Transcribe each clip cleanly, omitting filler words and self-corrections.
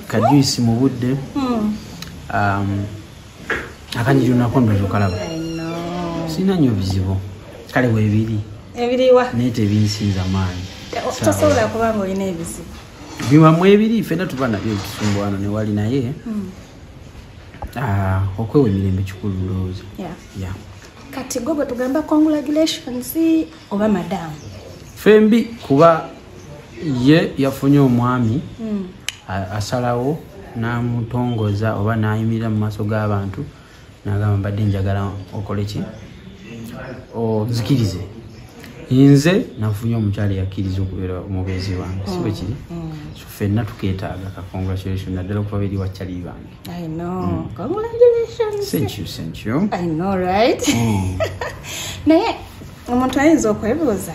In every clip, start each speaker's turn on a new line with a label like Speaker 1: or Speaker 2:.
Speaker 1: Kajuisi mu budde akanjiri nakondo zokalaba sina nnyo bizibu kale bwebiri
Speaker 2: ebiriwa
Speaker 1: nete binsinza maanyi
Speaker 2: tosobola kubanga olina ebizibu
Speaker 1: bibamu ebiri fena tuba nabyo ebisumbuwano ne wali naye okwewa emirembe kikulu lowooza
Speaker 2: kati gwe bwe tugamba congratulations oba madamu
Speaker 1: fembi kuba ye yafunye omwami asalawo namutongoza oba nayimirira mu maaso g'abantu nagamba mbadde njagala okole ki onzikirize nze nafunye omukyala yakkiriza okubeera omubeezi wange si bwe kiri ffenna tukeetaaga ka congratulation naddala okuva beri wakyali bange thank you
Speaker 2: naye omuntu ayinza okwebuuza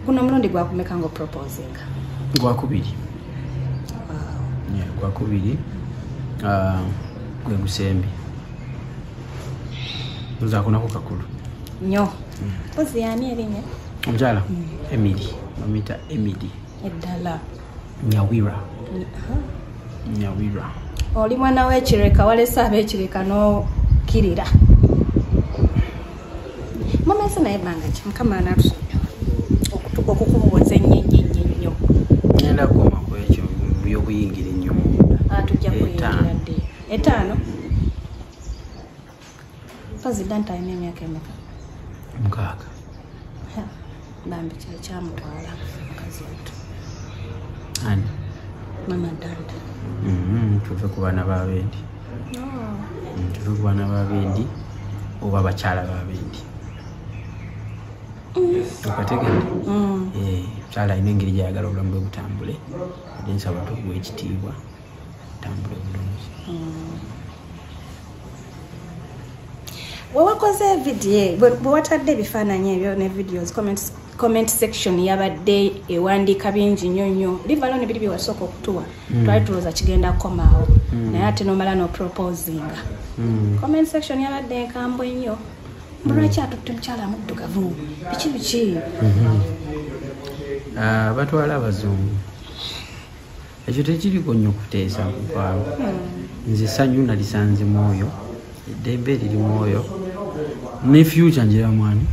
Speaker 2: guno omulundi gwakumeka nga opoproposinga
Speaker 1: gwakubiri gwe gusembi nzakunako kakulu
Speaker 2: nnyo mpozi yaani erinnya
Speaker 1: omukyala Emily bamuyita Emily
Speaker 2: eddala
Speaker 1: Nyawira
Speaker 2: oli mwana w'ekireka walese ab'ekireka n'okirira mumese naye ebbanga ki mukama anatusonyiwa okukubuuza ennyo
Speaker 1: ngenda kukoma ku ekyo by'okuyingira ennyo
Speaker 2: tujja kuyingira dde 5 President alina emyaka emeka
Speaker 1: 6
Speaker 2: bambi kye kyamutwala mukazi wattu
Speaker 1: ani
Speaker 2: mama danda
Speaker 1: tuve ku baana b'abendi tuve ku baana b'abendi oba abakyala b'abendi okategedde mukyala alina engeri gyayagala obulamu bwe butambule ate nsaba tukuwa ekitiibwa tambule bulungi
Speaker 2: wewakoze vidiyo bwe watadde ebifaananyi ebyo ne videos comment section yabadde ewandiika bingi nnyo nnyo livalo ne biri byewasooka okutuwa twali tulowooza kigenda kukomaawo naye ate nomala noproposinga comment section yabadde enkambwe nnyo lwaki atutte mukyala muddugavu biki
Speaker 1: batwala abazungu ekyo tekiriko nnyo kuteesa kukwabo nze essanyu nalisanze mwoyo eddembe liri mwoyo ne future njira mwani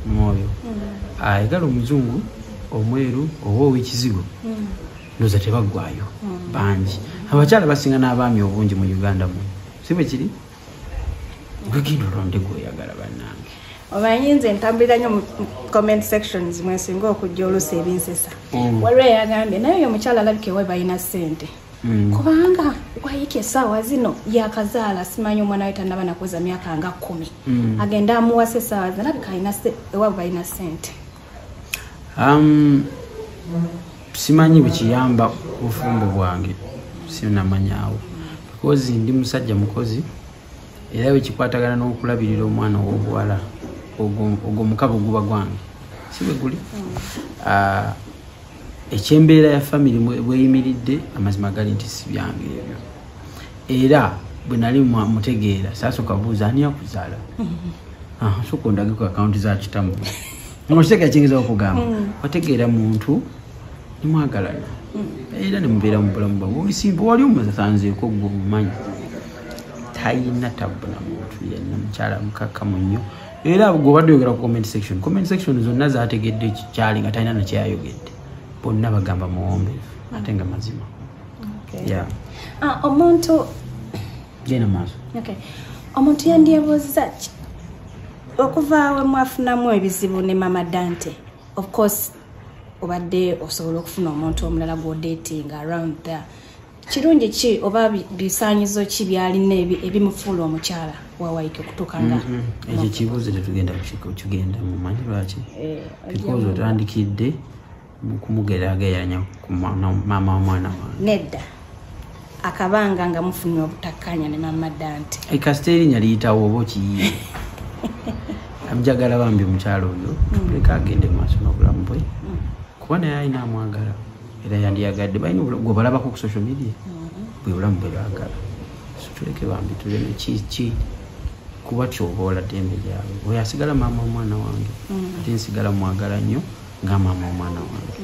Speaker 1: mwoyo ayagala omuzungu omweru oba ow'ekizigo ndoza tebaggwayo bangi abakyala basinga n'abaami obungi mu Uganda mu si bwe kiri gwegenda olonde gweoyagala bannange
Speaker 2: omanyi nze ntambulira nnyo mu comment sections mwesinga okujja oluusi ebinsesa waliwo eyagambye naye oyo omukyala alabika ewe balina ssente kubanga wayika essaawa zino yakazaala simanyi omwana we tannaba nakuweza myaka nga 10 agenda amuwasa essaawa zino alabika ewaabwe balina ssente
Speaker 1: simanyi bwekiyamba obufumbo bwange sinamanyaawo because ndi musajja mukozi era wekikwatagana n'okulabirira omwana ow'obuwala ogwo mukabo guba gwange si bwe guli ekyembeera ya family bweyimiridde amazima gali nti si byange ebyo era bwe nali mutegeera saasooka buuza ani akuzaala sooka ondage ku akawunti za kitamu ngakitegeera kiyinza okugamba wategeera muntu nimwagalana era nemubeera mu bulamu bwawe olisimba wali omusanzeeko gwe omumanyi tayina tabu na muntu yenna mukyala mukakkamu nnyo era gweobadde oyogera ku comment section zonna zategedde kikyali nga talina nakyeyayogedde bonna bagamba muwombeevu ate nga mazima
Speaker 2: omuntu
Speaker 1: genda maaso
Speaker 2: omuntu yandyebuuza okuva we mwafunamu ebizibu ne mama Dante of course obadde osobola okufuna omuntu omulala gw'odating around there kirungi ki oba bisaanyizo ki byalina ebimufuula omukyala wawaike okutuuka nga
Speaker 1: ekyo kibuuzo tetugenda kukigenda mumanyi lwaki because otandikidde kumugeraageranya ku maama w'omwana wange
Speaker 2: nedda akabanga nga mufunye obutakkanya ne mama Dante
Speaker 1: kasita erinnya liyitawo oba okiyiye njagala bambi omukyalo oyo tuleka agende mu maaso n'obulamu bwe kuba naye alina amwagala era yandiyagadde balina gwe balabako ku social media bwe bulamu bwe baagala so tuleke bambi tuleme ki kuba tyoboola ddembe lyabwe oyo asigala maama omwana wange ate nsigala mwagala nnyo nga maama omwana wange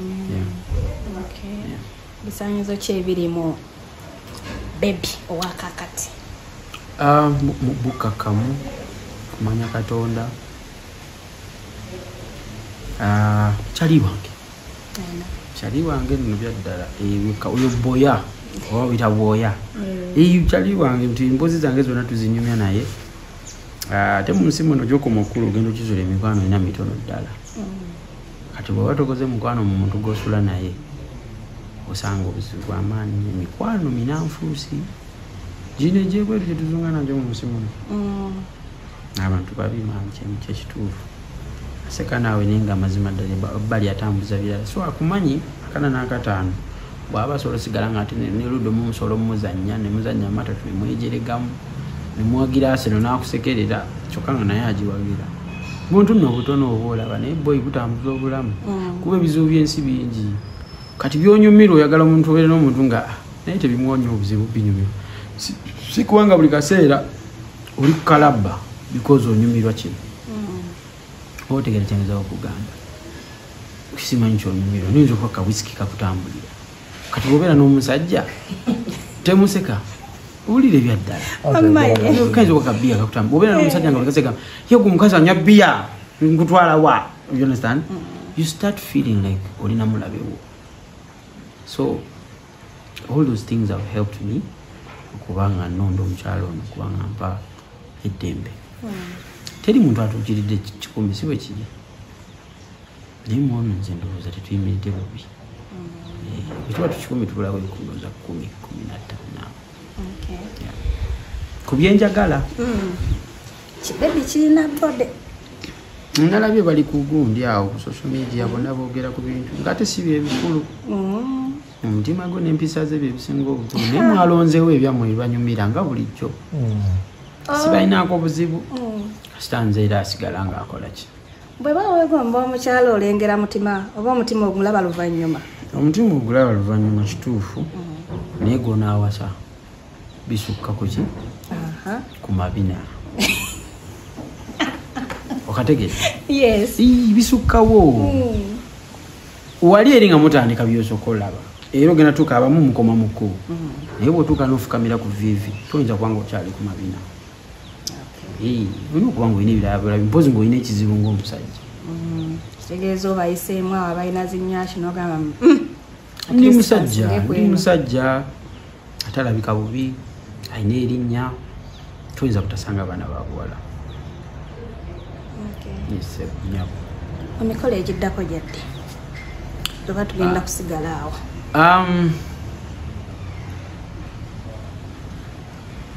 Speaker 2: bisaanyizo ki ebirimu bebi owakakati
Speaker 1: bukakamu kumanya Katonda kyali wange nno byaddala oyo boya oba bita bwoya kyali wange nti emboozi zange zonna tuzinyumya naye ate mu nsi muno gyokoma okukula ogenda okizula emikwano ina mitono ddala kati bweba tokoze mukwano mu muntu gosula naye osanga obuzibu bw'amaanyi emikwano minanfuusi gino egyebweru gyetuzunga nagyo mu nsi muno abantu babi mangi kyekituufu aseka naawe naye nga amazima ddala bali atambuza birala so akumanyi akana n'akataano bw'aba asobola osigala nga ate neludde mumusolo mumuzannya nemuzannya amatatu nemwejeregamu nemwagira Arsenal n'akusekerera kyokka nga naye agiwagira muntu nno obutono oba olaba naye boyi butambuza obulamu kuba ebizibu by'ensi bingi kati byonyumira oyagala omuntu obeere n'omuntu nga naye tebimwonya obuzibu binyumira si kubanga buli kaseera oli kukalabba because onyumirwa kino oba otegera kyangezaho okugamba simanyi kyonyumirwa niyinza okuba kawisiki kakutambulira kati bwobeera n'omusajja temuseka owulira ebyaddala kayinza okuba kabiya kakutambula bwobeera n'omusajja nga olikaseka yego omukazi anywa biya nkutwala wa you understand you start feeling like olina mulabewo so all those things have helped me okubanga nonda omukyalo ono okubanga mpa eddembe teri muntu atuukiridde kikumi si bwe kiri naye muono nze ndowooza tetuyimiridde bubi etuba tukikumi tubulako ekulooza 10-15 ku byenjagala
Speaker 2: kibebi kirina bode
Speaker 1: nalabye bali ku gundi awo ku social media bonna boogera ku bintu ngate si byebikulu omutima gwo n'empisa ze byebisinga obukulu naye mwalonzeewo ebyammwe bibanyumira nga bulijjo sibalinaako obuzibu kasita nze era asigala ng'akola ki
Speaker 2: bwe bawegomba omukyalo olengera mutima oba omutima ogulaba luvannyuma
Speaker 1: omutima ogulaba luvannyuma kituufu naye gonaawasa bisukka ku ki ku mabina okategere bisukkawo wali eri nga mutandika byosooka olaba era ogenda tuuka abamu mukoma mukku naye bwotuuka n'ofukamira ku vivi toyinza kubanga okyali ku mabina olina okuba nga olina ebirabulabi mpozi ngaolina ekizibu ng'omusajja
Speaker 2: kitegeeza obayiseemu abo abalina zinyashi nogamba
Speaker 1: ndi musajja atalabika bubi alina erinnya toyinza kutasanga abaana babuwala
Speaker 2: emikolo egiddako gyadde oba tugenda kusigala awo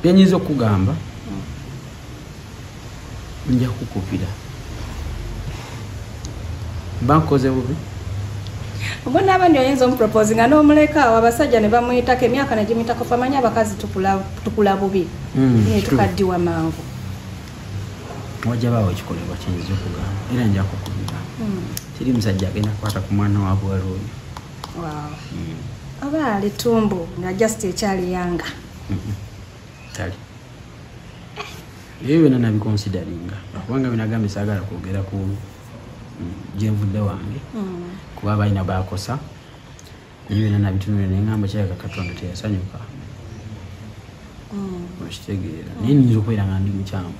Speaker 2: byenyinza okugamba nja kukupira bankoze bubi obona abandi oyinza omupropose nga n'omuleka awo abasajja ne bamuyitako emyaka negimuyitako famanya abakazi tukula bubi tukaddiwa mangu wajja baawo ekikolebwa kyenyiza okugamba era nja kukubira teri musajja agenda kukwata ku mwana wa buwala oyo oba alitumbu nga just ekyali yanga
Speaker 1: tali ebyo byonna nabikonsideringa kubanga binagambe saagala kwogera ku gyenvudde wange kuba balina bakosa ebyo byonna nabitunule neŋŋamba kiraka Katonda teyasanyuka okitegeera naye niyinza okubeera nga ndi mukyamu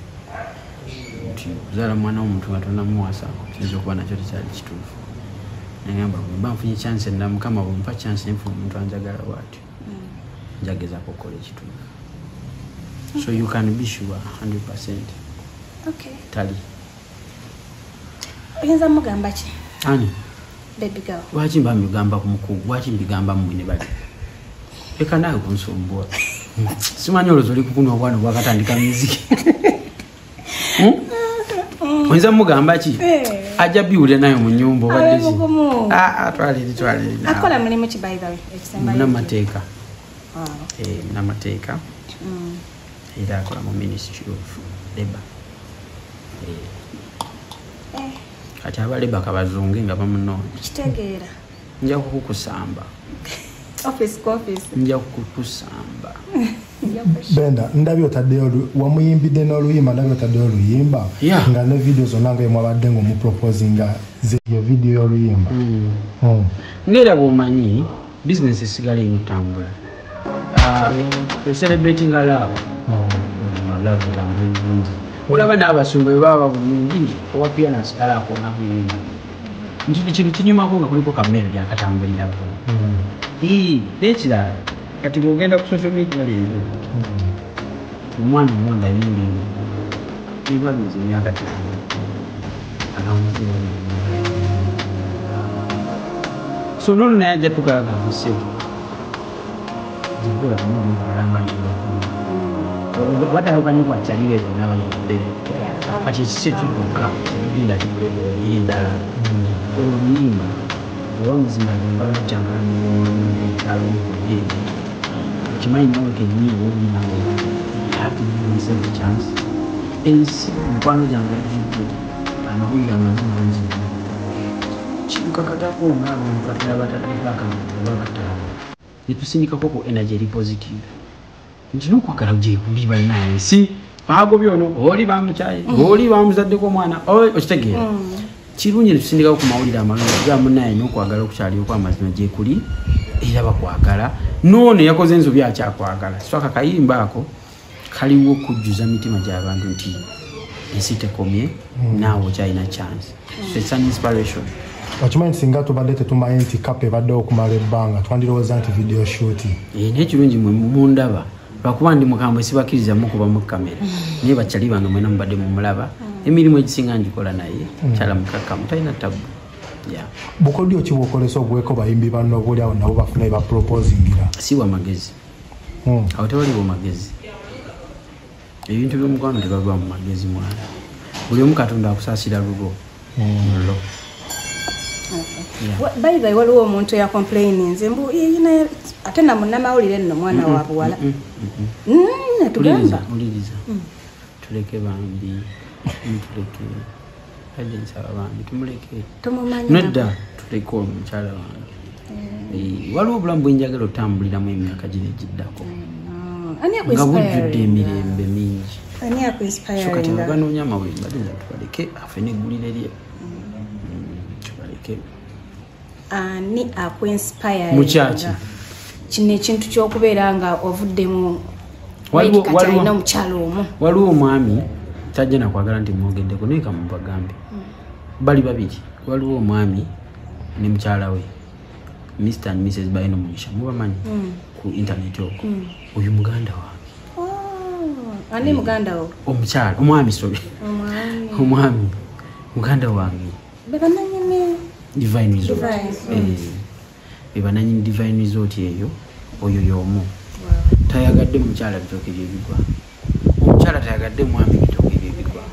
Speaker 1: nti okuzaala mwana w'omuntu nga tonamuwasa kiyinza okuba nakyo tekyali kituufu neŋŋamba bwemba nfunye chance endala Mukama bwempa chance nenfuna omuntu anjagala bwatyo njagezaako okukola ekituufu so you can be sure 100%. Tali
Speaker 2: oyinza mugamba ki
Speaker 1: ani
Speaker 2: baby girl
Speaker 1: lwaki mba mbigamba ku mukugu lwaki mbigamba mmwe ne bali eka nawe kunsumbuwa simanyi olowooza oli kukunwa obwana bwakatandika muziki oyinza mugamba ki ajja biwulira nayo mu nnyumba obadde ki twaliri
Speaker 2: akola mulimu ki by the way
Speaker 1: munamateeka munamateeka era akola mu ministry of labor kati abaleba kabazunge nga bamunoonya
Speaker 2: kitegeera
Speaker 1: nja kukusamba
Speaker 2: office
Speaker 1: nja kukusamba
Speaker 3: Benda ndabyo taddeyo wamuyimbidde n'oluyimba ndabyo taddeyo oluyimba nga ne video zonna nga mwabadde ngo mu proposinga yo video y'oluyimba
Speaker 1: ngera bw'omanyi business esigala entambula celebrating a love olaba n'abasumba bwe baba bulungi owa pianas alaakona bulungi nti kinyumako nga kuliko kamera lyakatambulirako nekirala kati bw'ogenda ku social media leero omwana omwanda bindi bibabiza emyaka so nono naye ajja tukalaga musebo batayokanye kwakyalire zonabanyodde kati ekisi ekituka ebinda kiendala oluyimba oba muzima gembajjangaalomuye kimanyi nawe kenyini wolinao hatuise the chance ensi mukwano gyange ajidde anawuliranga nzinanzi kikakatako ngaabo mukatera bataddebakamabakatala netusindikako ku energy eri positive nti nokwagala gyekuli balinaye si bagobye ono oli bamukyaye oli bamuzaddeko omwana okitegeera kirungi netusindikako ku mawulire amalungi gamunaye nokwagala okukyalioko amazima gyekuli era bakwagala noono yakoze ensobi akyakwagala swaka kayimba ako kaliwo okujjuza mitima gy'abantu nti ensi tekomye naawe okyalina chance so it's an inspiration
Speaker 3: okimanyi singa tubadde tetumanyi nti kapa ebaddewo okumala ebbanga twandirowooza nti video shoot
Speaker 1: nekirungi mwe mundaba lwakuba ndi mukambwe sibakkiriza mukuba mu kamera naye bakyali bange mwena mubadde mumulaba emirimu egisinga ngikola naye kyala mukakkamu talina tabu
Speaker 3: bukodyo ki bwokolesa ogweko bayimbi banno obuli awo nabo bafuna ebaproposingira
Speaker 1: siwa magezi awo tewaliwo magezi ebintu by'omukwano tebava mu magezi mwana buli omu katonda akusaasira lugo lo
Speaker 2: by the way waliwo omuntu ya complaininze mbu yina ate na munnamawulire nno mwana wa buwala netugamba
Speaker 1: uliriza tuleke bambi tuleke nsaba bambi tumuleke nedda tuleke omukyala wange waliwo obulamu bwenjagala otambuliramu emyaka gino egiddako nga bujjudde emirembe mingi so kati babanoonya amawulire badeza tubaleke afe neggulire lye tubaleke
Speaker 2: ani akuinspire
Speaker 1: mukyaki
Speaker 2: kino ekintu ky'okubeera nga ovuddemu alina omukyalo omu
Speaker 1: waliwo omwami tajja nakwagala nti mwogeddeko naye kamubagambe bali babiri waliwo omwami ne mukyala we Mr and Mrs Baino Mugisha mubamanyi ku internet okwo oyo muganda wange
Speaker 2: ani muganda wo
Speaker 1: omukyala omwami sorry omwami muganda wange
Speaker 2: bebananyine
Speaker 1: Divine Resort bebananyine Divine Resort eyo oyo yomu tayagadde mukyala bitooke byebigwa omukyala tayagadde mwami bitooke byebigwa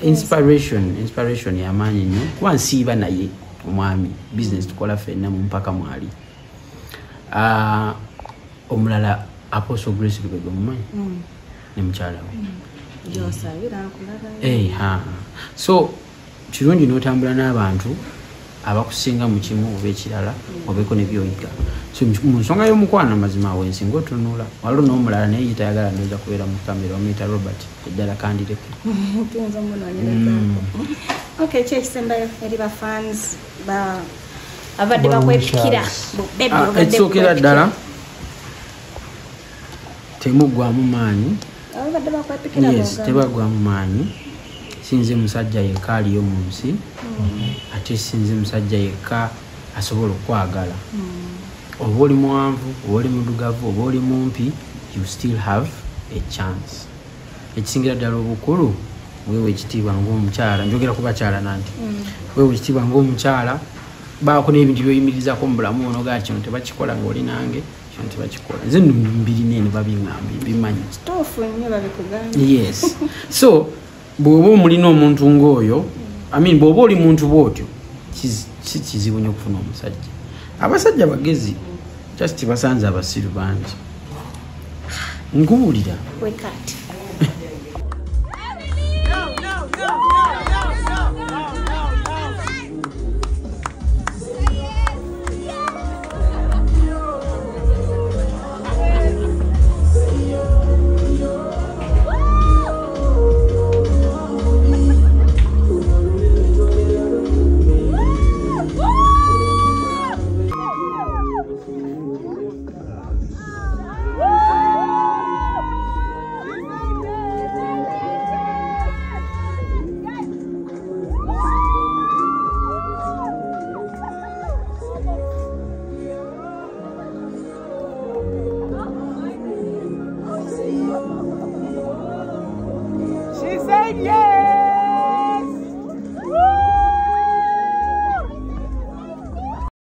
Speaker 1: inspiration yamaanyi nnyo kuba nsiiba naye omwami business tukola ffenna mu mpaka mwali omulala Apostle Grace Lubega mumanyi ne mukyala we so kirungi n'otambula n'abantu abakusinga mu kimu oba ekirala obeeko ne byoyiga so mu nsonga y'omukwano amazima awo ensinga otunula waliwo n'omulala naye yitayagala ndoza kubeera mu kamera omuyita Robert eddala kandireke
Speaker 2: kyekisembayo eri bafans abadde bakwepikira
Speaker 1: ekisookera ddala temuggwamu maanyi tebagwamu maanyi sinze musajja yekka aliyo mu nsi ate sinze musajja yekka asobola okwagala oba oli muwanvu oba oli mudugavu oba oli mumpi you still have a chance ekisingira ddala obukulu wewe ekitiibwa ng'omukyala njogera ku bakyala nanti wewe ekitiibwa ng'omukyala baako n'ebintu byoyimirizako mu bulamu ono gaa kino tebakikola ng'oli nange kino tebakikola nze mbirina eno babiŋŋambye bimanyi yes so bw'oba omulina omuntu ng'oyo bw'oba oli muntu bw'otyo si kizibu nnyo okufuna omusajja abasajja bagezi just basanze abasiru bangi nkubuulira